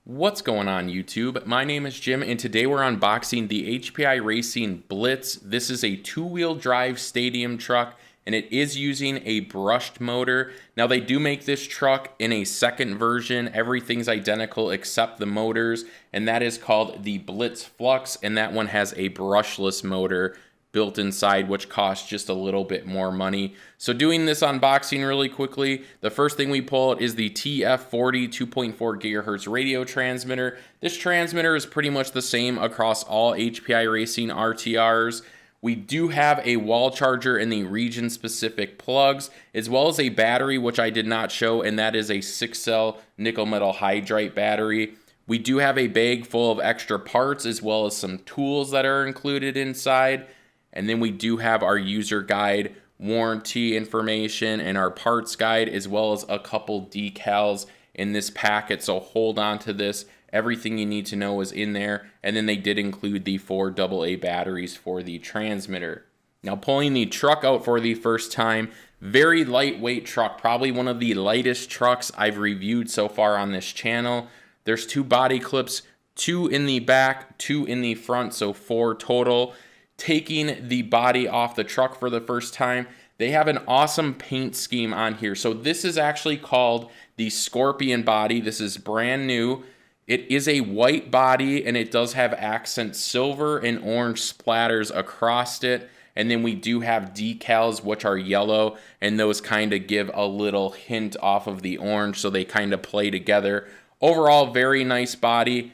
What's going on YouTube? My name is Jim and today we're unboxing the HPI Racing Blitz. This is a two-wheel drive stadium truck and it is using a brushed motor. Now they do make this truck in a second version. Everything's identical except the motors, and that is called the Blitz Flux, and that one has a brushless motor built inside, which costs just a little bit more money. So doing this unboxing really quickly, the first thing we pull out is the TF40 2.4 gigahertz radio transmitter. This transmitter is pretty much the same across all HPI Racing RTRs. We do have a wall charger in the region specific plugs, as well as a battery, which I did not show, and that is a 6-cell nickel metal hydride battery. We do have a bag full of extra parts, as well as some tools that are included inside. And then we do have our user guide, warranty information, and our parts guide, as well as a couple decals in this packet. So hold on to this. Everything you need to know is in there. And then they did include the 4 AA batteries for the transmitter. Now pulling the truck out for the first time, very lightweight truck, probably one of the lightest trucks I've reviewed so far on this channel. There's 2 body clips, 2 in the back, 2 in the front, so 4 total. Taking the body off the truck for the first time, they have an awesome paint scheme on here. So this is actually called the Skorpion body. This is brand new. It is a white body and it does have accent silver and orange splatters across it. And then we do have decals which are yellow, and those kind of give a little hint off of the orange, so they kind of play together. Overall, very nice body.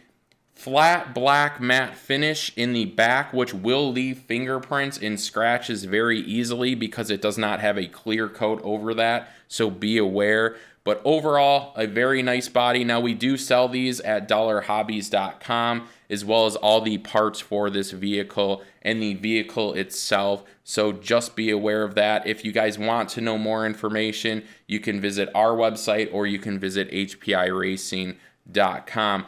Flat black matte finish in the back, which will leave fingerprints and scratches very easily because it does not have a clear coat over that, so be aware. But overall, a very nice body. Now we do sell these at $hobbyz.com, as well as all the parts for this vehicle and the vehicle itself, so just be aware of that. If you guys want to know more information, you can visit our website or you can visit HPIRacing.com.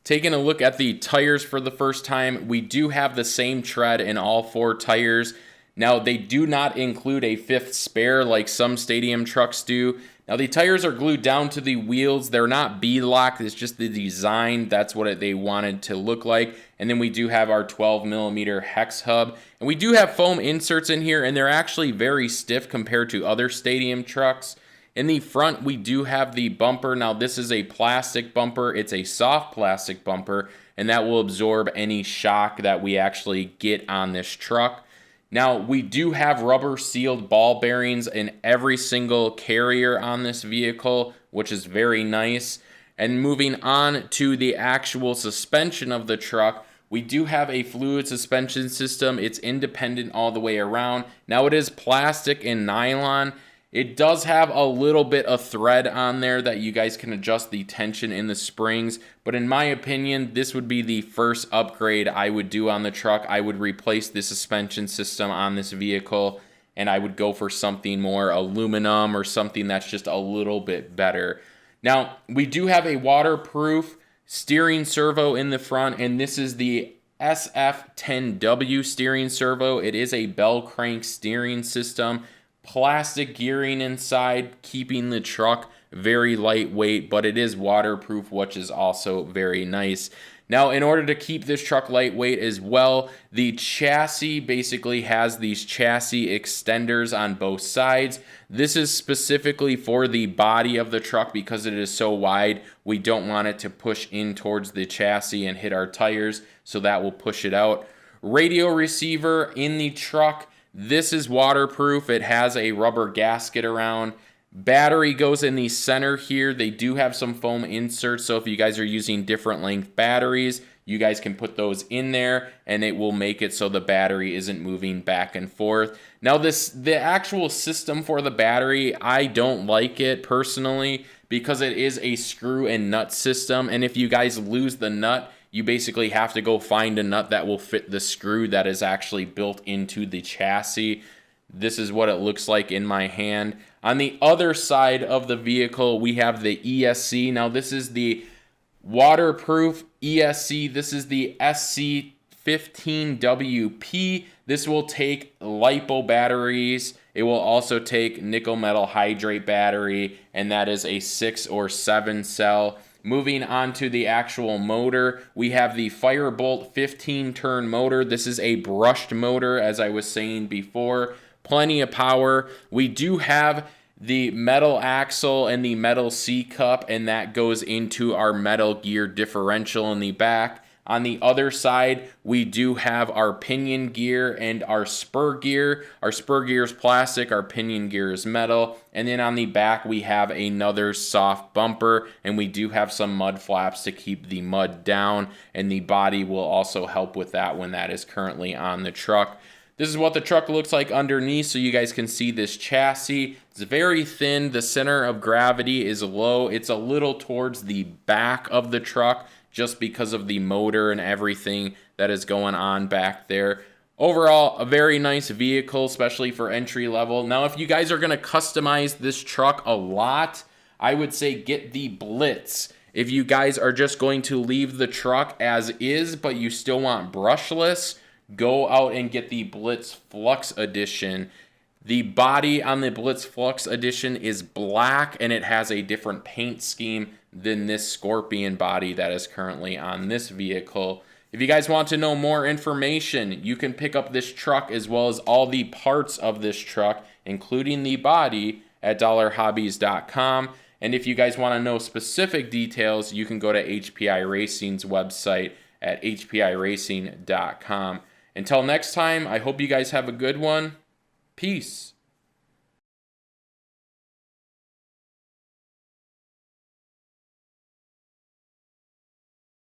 Taking a look at the tires for the first time, we do have the same tread in all 4 tires. Now, they do not include a 5th spare like some stadium trucks do. Now, the tires are glued down to the wheels. They're not bead-locked. It's just the design. That's what they wanted to look like. And then we do have our 12mm hex hub. And we do have foam inserts in here, and they're actually very stiff compared to other stadium trucks. In the front, we do have the bumper. Now, this is a plastic bumper. It's a soft plastic bumper, and that will absorb any shock that we actually get on this truck. Now, we do have rubber sealed ball bearings in every single carrier on this vehicle, which is very nice. And moving on to the actual suspension of the truck, we do have a fluid suspension system. It's independent all the way around. Now, it is plastic and nylon. It does have a little bit of thread on there that you guys can adjust the tension in the springs, but in my opinion, this would be the first upgrade I would do on the truck. I would replace the suspension system on this vehicle, and I would go for something more aluminum or something that's just a little bit better. Now, we do have a waterproof steering servo in the front, and this is the SF-10W steering servo. It is a bell crank steering system. Plastic gearing inside, keeping the truck very lightweight, but it is waterproof, which is also very nice. Now, in order to keep this truck lightweight as well, the chassis basically has these chassis extenders on both sides. This is specifically for the body of the truck because it is so wide. We don't want it to push in towards the chassis and hit our tires, so that will push it out. Radio receiver in the truck. This is waterproof. It has a rubber gasket around. Battery goes in the center here. They do have some foam inserts, so if you guys are using different length batteries, you guys can put those in there and it will make it so the battery isn't moving back and forth. Now the actual system for the battery, I don't like it personally because it is a screw and nut system, and if you guys lose the nut, you basically have to go find a nut that will fit the screw that is actually built into the chassis. This is what it looks like in my hand. On the other side of the vehicle, we have the ESC. Now, this is the waterproof ESC. This is the SC-15WP. This will take LiPo batteries. It will also take nickel metal hydrate battery, and that is a 6 or 7 cell. Moving on to the actual motor, we have the Firebolt 15-turn motor. This is a brushed motor, as I was saying before. Plenty of power. We do have the metal axle and the metal C-cup, and that goes into our metal gear differential in the back. On the other side, we do have our pinion gear and our spur gear. Our spur gear is plastic, our pinion gear is metal. And then on the back, we have another soft bumper, and we do have some mud flaps to keep the mud down, and the body will also help with that when that is currently on the truck. This is what the truck looks like underneath, so you guys can see this chassis. It's very thin. The center of gravity is low. It's a little towards the back of the truck, just because of the motor and everything that is going on back there. Overall, a very nice vehicle, especially for entry level. Now, if you guys are going to customize this truck a lot, I would say get the Blitz. If you guys are just going to leave the truck as is, but you still want brushless, go out and get the Blitz Flux Edition. The body on the Blitz Flux Edition is black, and it has a different paint scheme than this Skorpion body that is currently on this vehicle. If you guys want to know more information, you can pick up this truck as well as all the parts of this truck, including the body, at $hobbyz.com. And if you guys want to know specific details, you can go to HPI Racing's website at hpiracing.com. Until next time, I hope you guys have a good one. Peace.